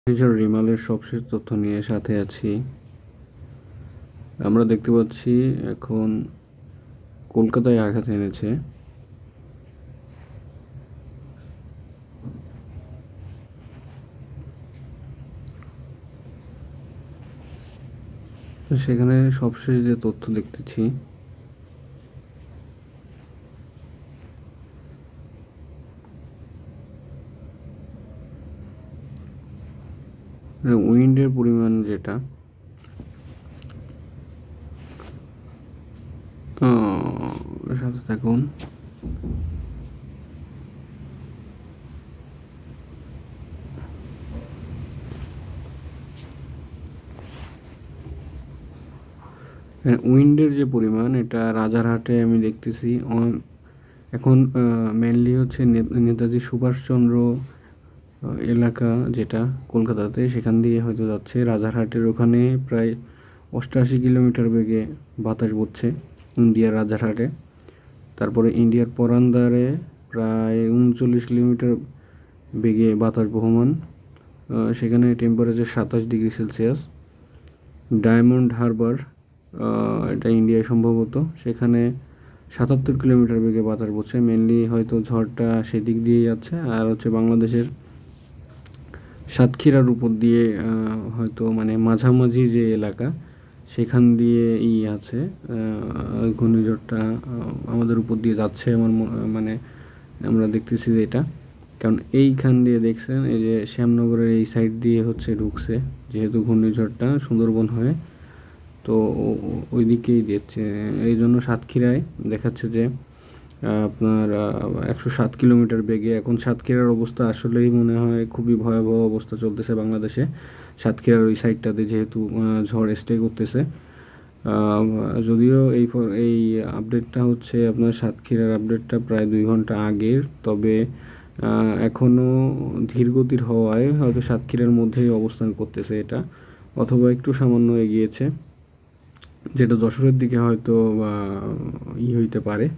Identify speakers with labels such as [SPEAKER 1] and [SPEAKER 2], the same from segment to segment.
[SPEAKER 1] ঘূর্ণিঝড় রিমালের সবশেষ তথ্য নিয়ে সাথে আছি। আমরা দেখতে পাচ্ছি এখন কলকাতায় আঘাত এনেছে। সেখানে সবশেষ যে তথ্য দেখতেছি, উইন্ডের পরিমাণ যেটা সাথে থাকুন। উইন্ডের যে পরিমাণ, এটা রাজারহাটে আমি দেখতেছি এখন মেনলি হচ্ছে নেতাজি সুভাষচন্দ্র এলাকা যেটা কলকাতাতে, সেখান দিয়ে হয়তো যাচ্ছে। রাজারহাটের ওখানে প্রায় 88 কিলোমিটার বেগে বাতাস বইছে ইন্ডিয়ার রাজারহাটে। তারপরে ইন্ডিয়ার পরান্দারে প্রায় 39 কিলোমিটার বেগে বাতাস বহমান। সেখানে temperature 27 degree Celsius. Diamond Harbour, এটা ইন্ডিয়ায় সম্ভবত, সেখানে 77 কিলোমিটার বেগে বাতাস বইছে। মেনলি হয়তো ঝড়টা সেদিক দিয়েই যাচ্ছে। আর হচ্ছে বাংলাদেশের সাতক্ষীরার উপর দিয়ে হয়তো মানে মাঝামাঝি যে এলাকা, সেখান দিয়ে আছে ঘূর্ণিঝড়টা আমাদের উপর দিয়ে যাচ্ছে। মানে আমরা দেখতেছি যে এটা, কারণ এইখান দিয়ে দেখছেন এই যে শ্যামনগরের এই সাইড দিয়ে হচ্ছে ঢুকছে, যেহেতু ঘূর্ণিঝড়টা সুন্দরবন হয়ে, তো ওই দিকেই দিচ্ছে। এই জন্য সাতক্ষীরায় দেখাচ্ছে যে আপনার 107 কিলোমিটার বেগে। এখন সাতক্ষীরার অবস্থা আসলেই মনে হয় খুবই ভয়াবহ অবস্থা চলতেছে বাংলাদেশে। সাতক্ষীরার ওই সাইডটাতে যেহেতু ঝড় স্টে করতেছে। যদিও এই আপডেটটা হচ্ছে আপনার সাতক্ষীরার আপডেটটা প্রায় 2 ঘন্টা আগের, তবে এখনও ধীরগতির হওয়ায় হয়তো সাতক্ষীরার মধ্যেই অবস্থান করতেছে এটা, অথবা একটু সামান্য এগিয়েছে, যেটা যশোরের দিকে হয়তো হইতে পারে।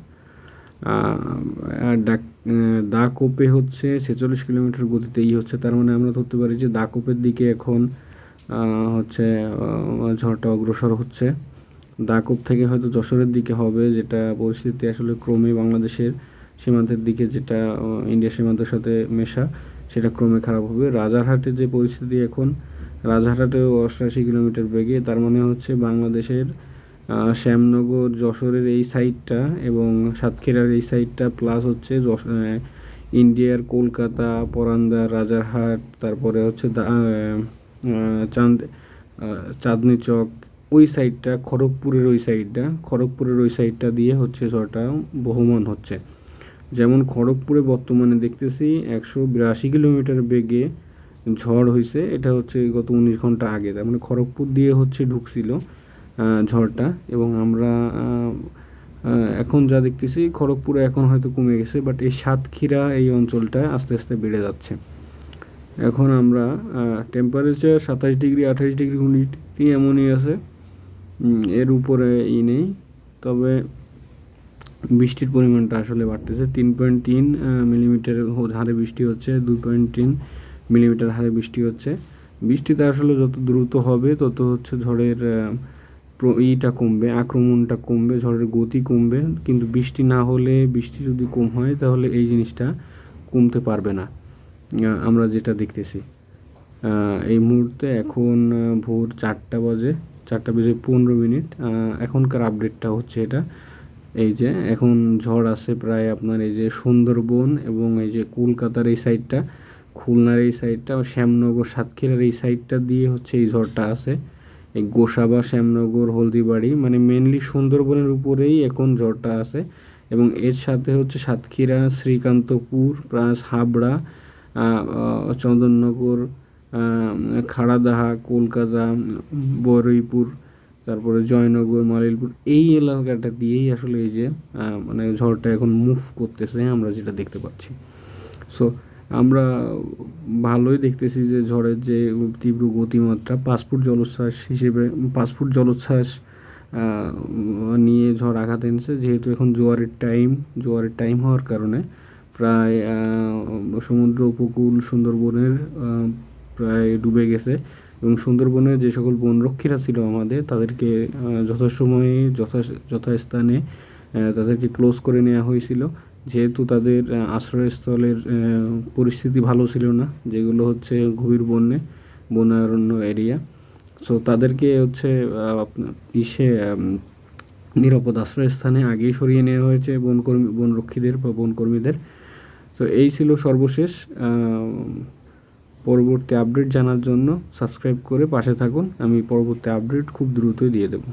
[SPEAKER 1] আর দাকোপে হচ্ছে 46 কিলোমিটার গতিতে হচ্ছে। তার মানে আমরা ধরতে পারি যে দাকোপের দিকে এখন হচ্ছে ঝড়টা অগ্রসর হচ্ছে। দাকোপ থেকে হয়তো যশোরের দিকে হবে, যেটা পরিস্থিতি আসলে ক্রমে বাংলাদেশের সীমান্তের দিকে, যেটা ইন্ডিয়া সীমান্তের সাথে মেশা, সেটা ক্রমে খারাপ হবে। রাজারহাটের যে পরিস্থিতি এখন, রাজারহাটেও 88 কিলোমিটার বেগে। তার মানে হচ্ছে বাংলাদেশের শ্যামনগর যশোরের এই সাইডটা এবং সাতক্ষীরার এই সাইডটা, প্লাস হচ্ছে ইন্ডিয়ার কলকাতা, পরান্দা, রাজারহাট, তারপরে হচ্ছে চাঁদনি চক, ওই সাইডটা, খড়গপুরের ওই সাইডটা দিয়ে হচ্ছে ঝড়টা বহমান হচ্ছে। যেমন খড়গপুরে বর্তমানে দেখতেছি 182 কিলোমিটার বেগে ঝড় হয়েছে, এটা হচ্ছে গত 19 ঘন্টা আগে। তার মানে খড়গপুর দিয়ে হচ্ছে ঢুকছিল ঝড়টা। এবং আমরা এখন যা দেখতেছি খড়গপুরে এখন হয়তো কমে গেছে, বাট এই সাতক্ষীরা এই অঞ্চলটা আস্তে আস্তে বেড়ে যাচ্ছে। এখন আমরা টেম্পারেচার 27 ডিগ্রি, 28 ডিগ্রি, 19 ডিগ্রি এমনই আছে, এর উপরে নেই। তবে বৃষ্টির পরিমাণটা আসলে বাড়তেছে। 3.3 মিলিমিটার হারে বৃষ্টি হচ্ছে, 2.3 মিলিমিটার হারে বৃষ্টি হচ্ছে। বৃষ্টিতে আসলে যত দ্রুত হবে তত হচ্ছে ঝড়ের কমবে, আক্রমণটা কমবে, ঝড়ের গতি কমবে। কিন্তু বৃষ্টি না হলে, বৃষ্টি যদি কম হয়, তাহলে এই জিনিসটা কমতে পারবে না। আমরা যেটা দেখতেছি এই মুহূর্তে, এখন ভোর 4টা বাজে, 4টা বেজে 15 মিনিট। এখনকার আপডেটটা হচ্ছে এটা, এই যে এখন ঝড় আছে প্রায় আপনার এই যে সুন্দরবন এবং এই যে কলকাতার এই সাইডটা, খুলনার এই সাইডটা, শ্যামনগর, সাতক্ষীরার এই সাইডটা দিয়ে হচ্ছে এই ঝড়টা আছে। এই গোসাবা, শ্যামনগর, হলদিবাড়ি, মানে মেনলি সুন্দরবনের উপরেই এখন ঝড়টা আছে। এবং এর সাথে হচ্ছে সাতক্ষীরা, শ্রীকান্তপুর, প্লাস হাবড়া, চন্দননগর, খাড়াদাহা, কলকাতা, বরইপুর, তারপরে জয়নগর, মালিলপুর, এই এলাকাটা দিয়েই আসলে এই যে মানে ঝড়টা এখন মুভ করতেছে, আমরা যেটা দেখতে পাচ্ছি। সো আমরা ভালোই দেখতেছি যে ঝড়ের যে তীব্র গতিমাত্রা, 5 ফুট জলোচ্ছ্বাস নিয়ে ঝড় আঘাত এনেছে। যেহেতু এখন জোয়ারের টাইম হওয়ার কারণে প্রায় সমুদ্র উপকূল, সুন্দরবনের প্রায় ডুবে গেছে এবং সুন্দরবনে যে সকল বনরক্ষীরা ছিল আমাদের তাদেরকে যথাসময়ে যথাস্থানে তাদেরকে ক্লোজ করে নেওয়া হয়েছিল, যেহেতু তাদের আশ্রয়স্থলের পরিস্থিতি ভালো ছিল না, যেগুলো হচ্ছে গভীর বনারণ্য এরিয়া। সো তাদেরকে হচ্ছে ইসে নিরাপদ আশ্রয়স্থানে আগেই সরিয়ে নেওয়া হয়েছে বনরক্ষীদের বা বনকর্মীদের। তো এই ছিল সর্বশেষ। পরবর্তী আপডেট জানার জন্য সাবস্ক্রাইব করে পাশে থাকুন, আমি পরবর্তী আপডেট খুব দ্রুতই দিয়ে দেবো।